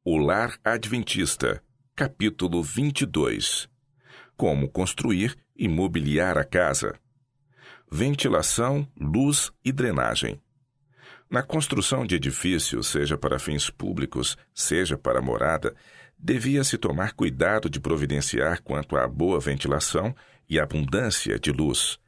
O Lar Adventista, capítulo 22. Como construir e mobiliar a casa. Ventilação, luz e drenagem. Na construção de edifícios, seja para fins públicos, seja para morada, devia-se tomar cuidado de providenciar quanto à boa ventilação e abundância de luz.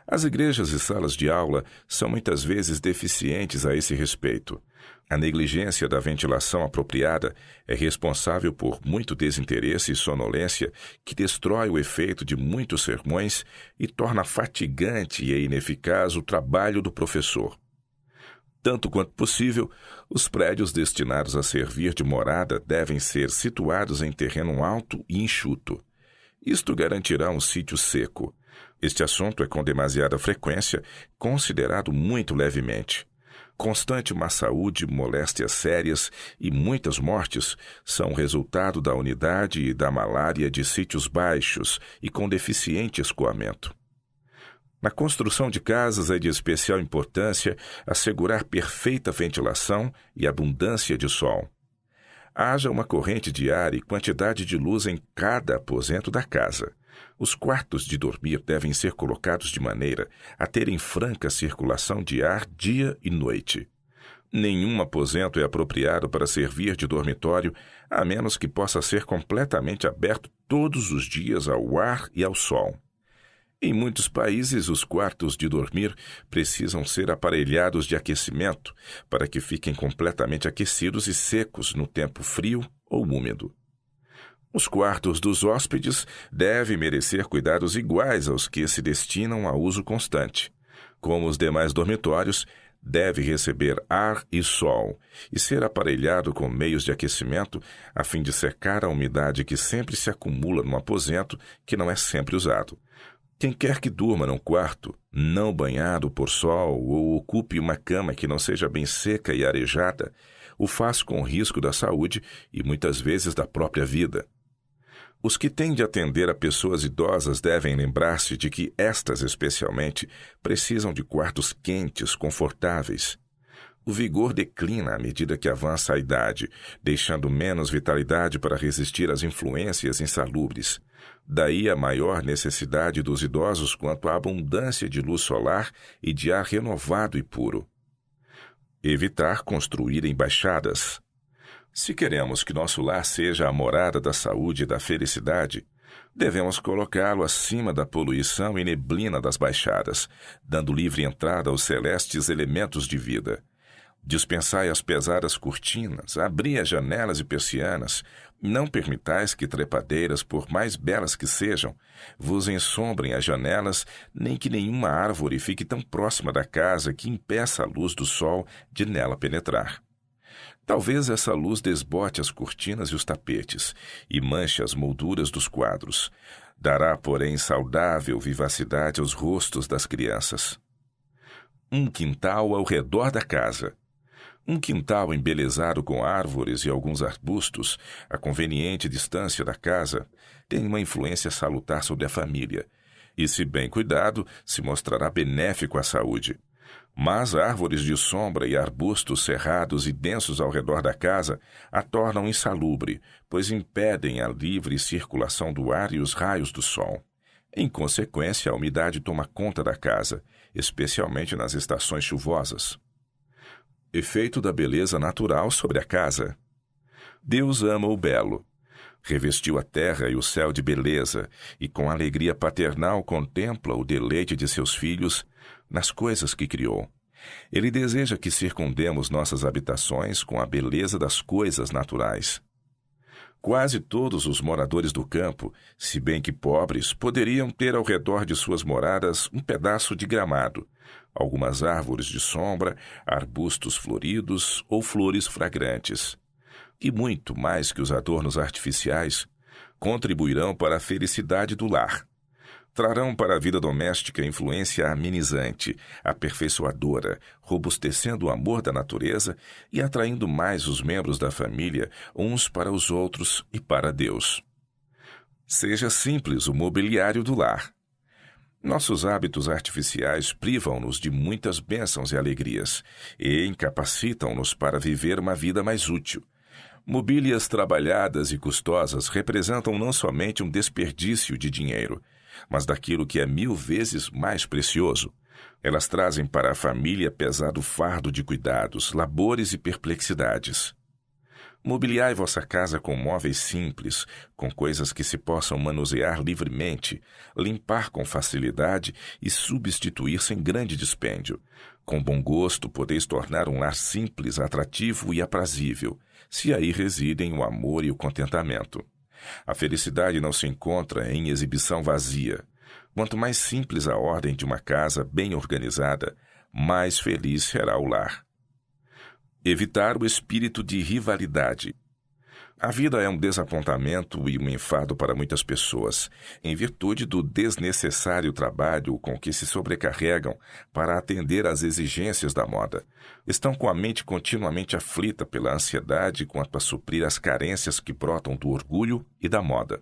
As igrejas e salas de aula são muitas vezes deficientes a esse respeito. A negligência da ventilação apropriada é responsável por muito desinteresse e sonolência que destrói o efeito de muitos sermões e torna fatigante e ineficaz o trabalho do professor. Tanto quanto possível, os prédios destinados a servir de morada devem ser situados em terreno alto e enxuto. Isto garantirá um sítio seco. Este assunto é com demasiada frequência considerado muito levemente. Constante má saúde, moléstias sérias e muitas mortes são resultado da umidade e da malária de sítios baixos e com deficiente escoamento. Na construção de casas é de especial importância assegurar perfeita ventilação e abundância de sol. Haja uma corrente de ar e quantidade de luz em cada aposento da casa. Os quartos de dormir devem ser colocados de maneira a terem franca circulação de ar dia e noite. Nenhum aposento é apropriado para servir de dormitório, a menos que possa ser completamente aberto todos os dias ao ar e ao sol. Em muitos países, os quartos de dormir precisam ser aparelhados de aquecimento para que fiquem completamente aquecidos e secos no tempo frio ou úmido. Os quartos dos hóspedes devem merecer cuidados iguais aos que se destinam a uso constante. Como os demais dormitórios, deve receber ar e sol e ser aparelhado com meios de aquecimento a fim de secar a umidade que sempre se acumula num aposento que não é sempre usado. Quem quer que durma num quarto, não banhado por sol ou ocupe uma cama que não seja bem seca e arejada, o faz com risco da saúde e muitas vezes da própria vida. Os que têm de atender a pessoas idosas devem lembrar-se de que estas, especialmente, precisam de quartos quentes, confortáveis. O vigor declina à medida que avança a idade, deixando menos vitalidade para resistir às influências insalubres. Daí a maior necessidade dos idosos quanto à abundância de luz solar e de ar renovado e puro. Evitar construir embaixadas. Se queremos que nosso lar seja a morada da saúde e da felicidade, devemos colocá-lo acima da poluição e neblina das baixadas, dando livre entrada aos celestes elementos de vida. Dispensai as pesadas cortinas, abri as janelas e persianas, não permitais que trepadeiras, por mais belas que sejam, vos ensombrem as janelas, nem que nenhuma árvore fique tão próxima da casa que impeça a luz do sol de nela penetrar. Talvez essa luz desbote as cortinas e os tapetes e manche as molduras dos quadros. Dará, porém, saudável vivacidade aos rostos das crianças. Um quintal ao redor da casa. Um quintal embelezado com árvores e alguns arbustos, a conveniente distância da casa, tem uma influência salutar sobre a família, e, se bem cuidado, se mostrará benéfico à saúde. Mas árvores de sombra e arbustos cerrados e densos ao redor da casa a tornam insalubre, pois impedem a livre circulação do ar e os raios do sol. Em consequência, a umidade toma conta da casa, especialmente nas estações chuvosas. Efeito da beleza natural sobre a casa. Deus ama o belo. Revestiu a terra e o céu de beleza, e com alegria paternal contempla o deleite de seus filhos nas coisas que criou. Ele deseja que circundemos nossas habitações com a beleza das coisas naturais. Quase todos os moradores do campo, se bem que pobres, poderiam ter ao redor de suas moradas um pedaço de gramado, algumas árvores de sombra, arbustos floridos ou flores fragrantes. E muito mais que os adornos artificiais, contribuirão para a felicidade do lar. Trarão para a vida doméstica influência amenizante, aperfeiçoadora, robustecendo o amor da natureza e atraindo mais os membros da família uns para os outros e para Deus. Seja simples o mobiliário do lar. Nossos hábitos artificiais privam-nos de muitas bênçãos e alegrias e incapacitam-nos para viver uma vida mais útil. Mobílias trabalhadas e custosas representam não somente um desperdício de dinheiro, mas daquilo que é 1000 vezes mais precioso. Elas trazem para a família pesado fardo de cuidados, labores e perplexidades. Mobiliai vossa casa com móveis simples, com coisas que se possam manusear livremente, limpar com facilidade e substituir sem grande dispêndio. Com bom gosto podeis tornar um lar simples, atrativo e aprazível, se aí residem o amor e o contentamento. A felicidade não se encontra em exibição vazia. Quanto mais simples a ordem de uma casa bem organizada, mais feliz será o lar. Evitar o espírito de rivalidade. A vida é um desapontamento e um enfado para muitas pessoas, em virtude do desnecessário trabalho com que se sobrecarregam para atender às exigências da moda. Estão com a mente continuamente aflita pela ansiedade quanto a suprir as carências que brotam do orgulho e da moda.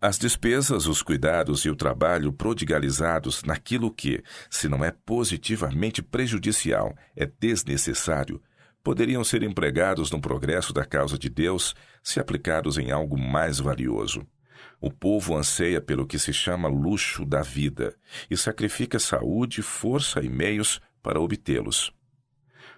As despesas, os cuidados e o trabalho prodigalizados naquilo que, se não é positivamente prejudicial, é desnecessário, poderiam ser empregados no progresso da causa de Deus se aplicados em algo mais valioso. O povo anseia pelo que se chama luxo da vida e sacrifica saúde, força e meios para obtê-los.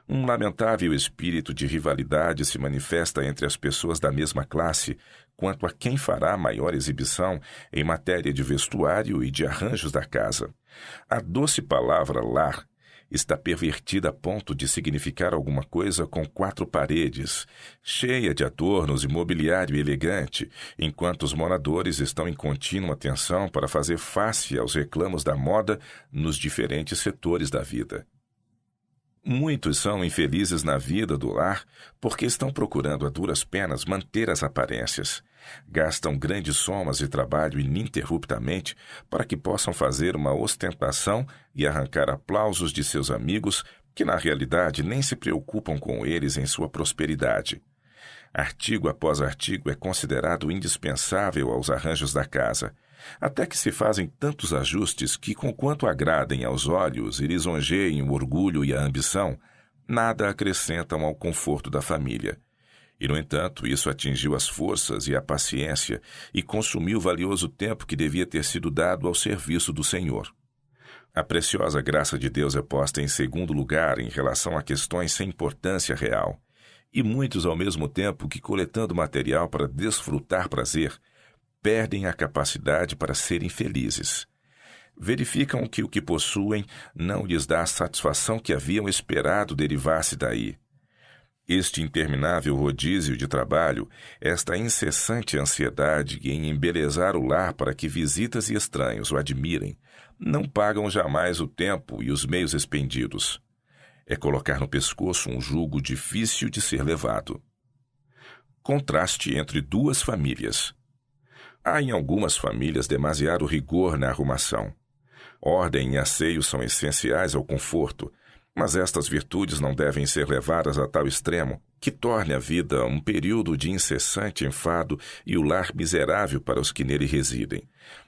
Um lamentável espírito de rivalidade se manifesta entre as pessoas da mesma classe quanto a quem fará maior exibição em matéria de vestuário e de arranjos da casa. A doce palavra lar está pervertida a ponto de significar alguma coisa com 4 paredes, cheia de adornos e mobiliário elegante, enquanto os moradores estão em contínua tensão para fazer face aos reclamos da moda nos diferentes setores da vida. Muitos são infelizes na vida do lar porque estão procurando a duras penas manter as aparências. Gastam grandes somas de trabalho ininterruptamente para que possam fazer uma ostentação e arrancar aplausos de seus amigos que, na realidade, nem se preocupam com eles em sua prosperidade. Artigo após artigo é considerado indispensável aos arranjos da casa, até que se fazem tantos ajustes que, conquanto agradem aos olhos e lisonjeiem o orgulho e a ambição, nada acrescentam ao conforto da família. E, no entanto, isso atingiu as forças e a paciência e consumiu o valioso tempo que devia ter sido dado ao serviço do Senhor. A preciosa graça de Deus é posta em segundo lugar em relação a questões sem importância real, e muitos, ao mesmo tempo que coletando material para desfrutar prazer, perdem a capacidade para serem felizes. Verificam que o que possuem não lhes dá a satisfação que haviam esperado derivar-se daí. Este interminável rodízio de trabalho, esta incessante ansiedade em embelezar o lar para que visitas e estranhos o admirem, não pagam jamais o tempo e os meios expendidos. É colocar no pescoço um jugo difícil de ser levado. Contraste entre 2 famílias. Há em algumas famílias demasiado rigor na arrumação. Ordem e asseio são essenciais ao conforto, mas estas virtudes não devem ser levadas a tal extremo que torne a vida um período de incessante enfado e o lar miserável para os que nele residem.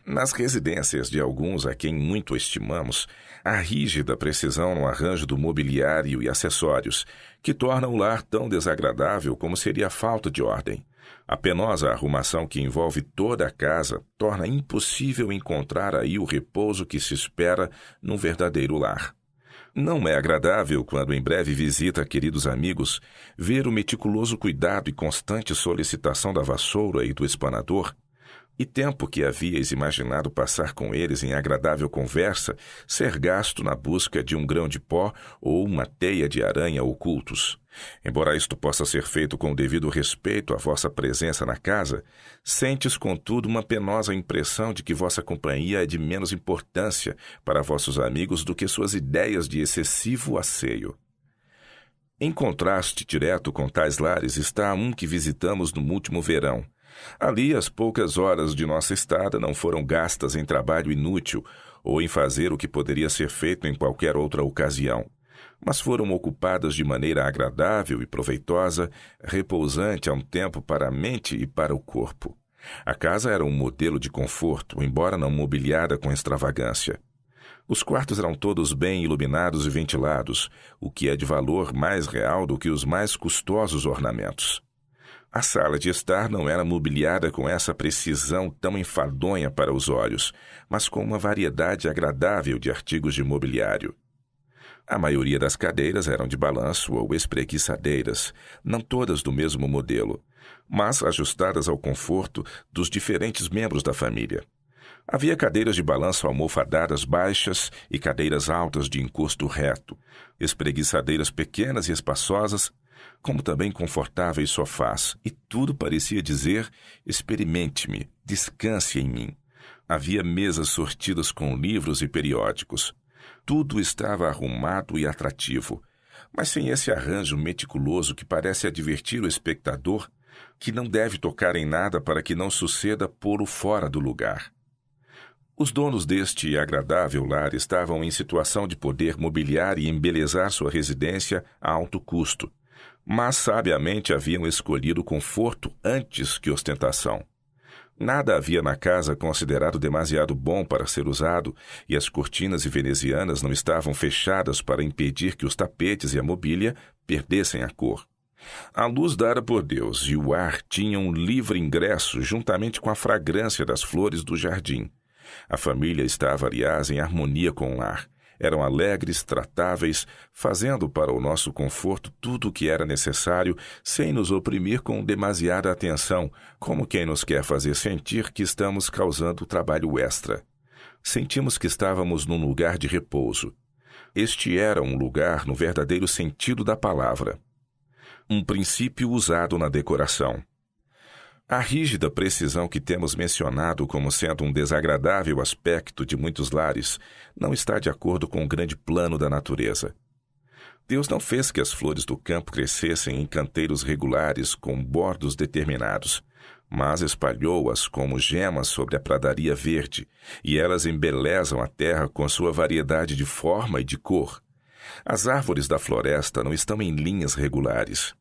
Nas residências de alguns a quem muito estimamos, há rígida precisão no arranjo do mobiliário e acessórios, que torna o lar tão desagradável como seria a falta de ordem. A penosa arrumação que envolve toda a casa torna impossível encontrar aí o repouso que se espera num verdadeiro lar. Não é agradável, quando em breve visita queridos amigos, ver o meticuloso cuidado e constante solicitação da vassoura e do espanador, e tempo que havíeis imaginado passar com eles em agradável conversa ser gasto na busca de um grão de pó ou uma teia de aranha ocultos. Embora isto possa ser feito com o devido respeito à vossa presença na casa, sentes, contudo, uma penosa impressão de que vossa companhia é de menos importância para vossos amigos do que suas ideias de excessivo asseio. Em contraste direto com tais lares está um que visitamos no último verão. Ali, as poucas horas de nossa estada não foram gastas em trabalho inútil ou em fazer o que poderia ser feito em qualquer outra ocasião, mas foram ocupadas de maneira agradável e proveitosa, repousante a um tempo para a mente e para o corpo. A casa era um modelo de conforto, embora não mobiliada com extravagância. Os quartos eram todos bem iluminados e ventilados, o que é de valor mais real do que os mais custosos ornamentos. A sala de estar não era mobiliada com essa precisão tão enfadonha para os olhos, mas com uma variedade agradável de artigos de mobiliário. A maioria das cadeiras eram de balanço ou espreguiçadeiras, não todas do mesmo modelo, mas ajustadas ao conforto dos diferentes membros da família. Havia cadeiras de balanço almofadadas baixas e cadeiras altas de encosto reto, espreguiçadeiras pequenas e espaçosas, como também confortáveis sofás, e tudo parecia dizer: experimente-me, descanse em mim. Havia mesas sortidas com livros e periódicos. Tudo estava arrumado e atrativo, mas sem esse arranjo meticuloso que parece advertir o espectador que não deve tocar em nada para que não suceda pô-lo fora do lugar. Os donos deste agradável lar estavam em situação de poder mobiliar e embelezar sua residência a alto custo, mas sabiamente haviam escolhido conforto antes que ostentação. Nada havia na casa considerado demasiado bom para ser usado, e as cortinas venezianas não estavam fechadas para impedir que os tapetes e a mobília perdessem a cor. A luz dada por Deus e o ar tinham livre ingresso juntamente com a fragrância das flores do jardim. A família estava, aliás, em harmonia com o lar. Eram alegres, tratáveis, fazendo para o nosso conforto tudo o que era necessário, sem nos oprimir com demasiada atenção, como quem nos quer fazer sentir que estamos causando trabalho extra. Sentimos que estávamos num lugar de repouso. Este era um lugar no verdadeiro sentido da palavra. Um princípio usado na decoração. A rígida precisão que temos mencionado como sendo um desagradável aspecto de muitos lares não está de acordo com o grande plano da natureza. Deus não fez que as flores do campo crescessem em canteiros regulares com bordos determinados, mas espalhou-as como gemas sobre a pradaria verde, e elas embelezam a terra com sua variedade de forma e de cor. As árvores da floresta não estão em linhas regulares.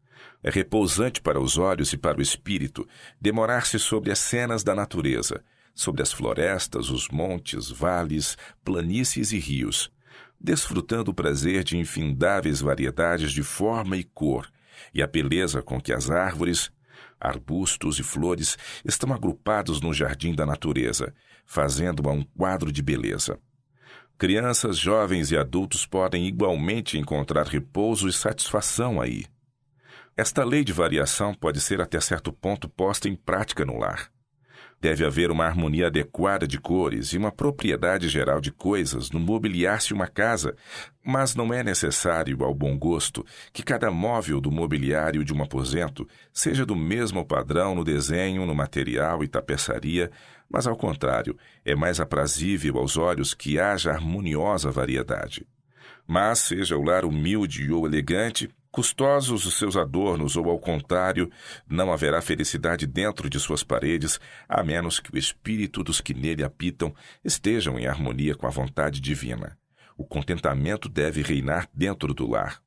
É repousante para os olhos e para o espírito demorar-se sobre as cenas da natureza, sobre as florestas, os montes, vales, planícies e rios, desfrutando o prazer de infindáveis variedades de forma e cor, e a beleza com que as árvores, arbustos e flores estão agrupados no jardim da natureza, fazendo-a um quadro de beleza. Crianças, jovens e adultos podem igualmente encontrar repouso e satisfação aí. Esta lei de variação pode ser até certo ponto posta em prática no lar. Deve haver uma harmonia adequada de cores e uma propriedade geral de coisas no mobiliar-se uma casa, mas não é necessário, ao bom gosto, que cada móvel do mobiliário de um aposento seja do mesmo padrão no desenho, no material e tapeçaria, mas, ao contrário, é mais aprazível aos olhos que haja harmoniosa variedade. Mas, seja o lar humilde ou elegante, custosos os seus adornos, ou, ao contrário, não haverá felicidade dentro de suas paredes, a menos que o espírito dos que nele habitam estejam em harmonia com a vontade divina. O contentamento deve reinar dentro do lar.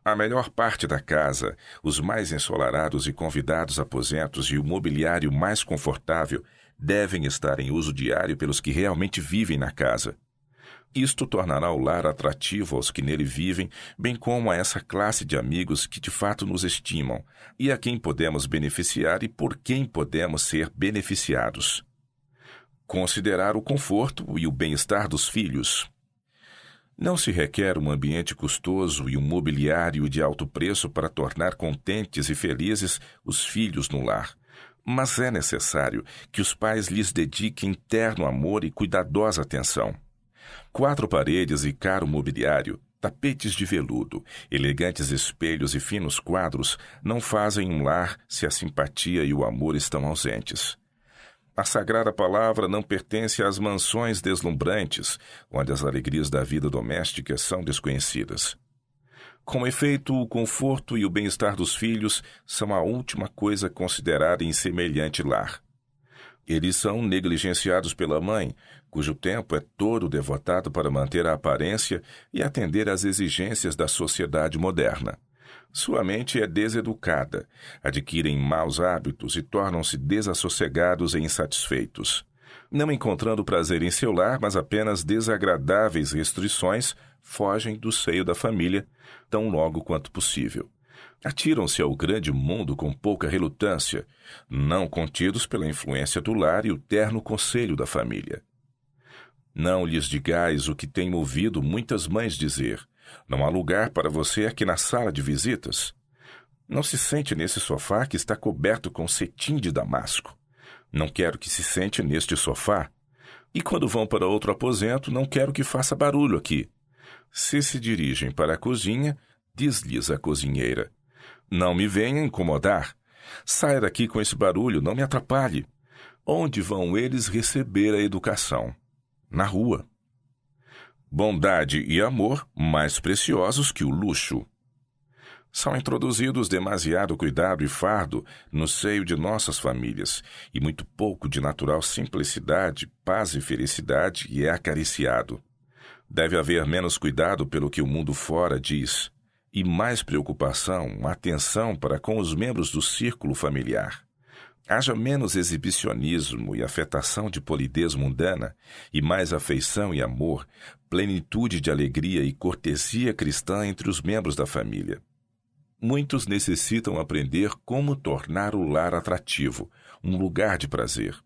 A melhor parte da casa, os mais ensolarados e convidados aposentos e o mobiliário mais confortável devem estar em uso diário pelos que realmente vivem na casa. Isto tornará o lar atrativo aos que nele vivem, bem como a essa classe de amigos que de fato nos estimam, e a quem podemos beneficiar e por quem podemos ser beneficiados. Considerar o conforto e o bem-estar dos filhos. Não se requer um ambiente custoso e um mobiliário de alto preço para tornar contentes e felizes os filhos no lar, mas é necessário que os pais lhes dediquem terno amor e cuidadosa atenção. 4 paredes e caro mobiliário, tapetes de veludo, elegantes espelhos e finos quadros não fazem um lar se a simpatia e o amor estão ausentes. A sagrada palavra não pertence às mansões deslumbrantes, onde as alegrias da vida doméstica são desconhecidas. Com efeito, o conforto e o bem-estar dos filhos são a última coisa considerada em semelhante lar. Eles são negligenciados pela mãe, cujo tempo é todo devotado para manter a aparência e atender às exigências da sociedade moderna. Sua mente é deseducada, adquirem maus hábitos e tornam-se desassossegados e insatisfeitos. Não encontrando prazer em seu lar, mas apenas desagradáveis restrições, fogem do seio da família, tão logo quanto possível. Atiram-se ao grande mundo com pouca relutância, não contidos pela influência do lar e o terno conselho da família. Não lhes digais o que tenho ouvido muitas mães dizer: não há lugar para você aqui na sala de visitas. Não se sente nesse sofá que está coberto com cetim de damasco. Não quero que se sente neste sofá. E quando vão para outro aposento, não quero que faça barulho aqui. Se dirigem para a cozinha, diz-lhes a cozinheira: não me venha incomodar. Saia daqui com esse barulho, não me atrapalhe. Onde vão eles receber a educação? Na rua. Bondade e amor mais preciosos que o luxo. São introduzidos demasiado cuidado e fardo no seio de nossas famílias, e muito pouco de natural simplicidade, paz e felicidade é acariciado. Deve haver menos cuidado pelo que o mundo fora diz, e mais preocupação, atenção para com os membros do círculo familiar. Haja menos exibicionismo e afetação de polidez mundana, e mais afeição e amor, plenitude de alegria e cortesia cristã entre os membros da família. Muitos necessitam aprender como tornar o lar atrativo, um lugar de prazer.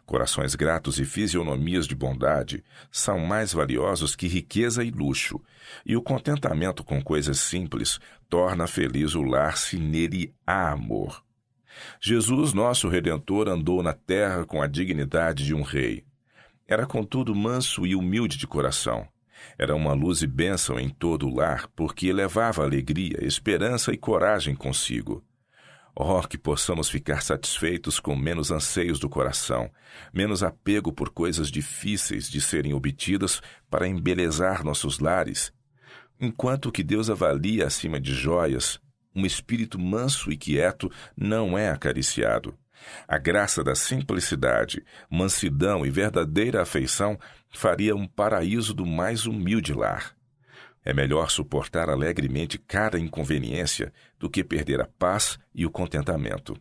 Corações gratos e fisionomias de bondade são mais valiosos que riqueza e luxo, e o contentamento com coisas simples torna feliz o lar se nele há amor. Jesus, nosso Redentor, andou na terra com a dignidade de um rei. Era, contudo, manso e humilde de coração. Era uma luz e bênção em todo o lar, porque levava alegria, esperança e coragem consigo. Oh, que possamos ficar satisfeitos com menos anseios do coração, menos apego por coisas difíceis de serem obtidas para embelezar nossos lares. Enquanto o que Deus avalia acima de joias, um espírito manso e quieto não é acariciado. A graça da simplicidade, mansidão e verdadeira afeição faria um paraíso do mais humilde lar. É melhor suportar alegremente cada inconveniência do que perder a paz e o contentamento.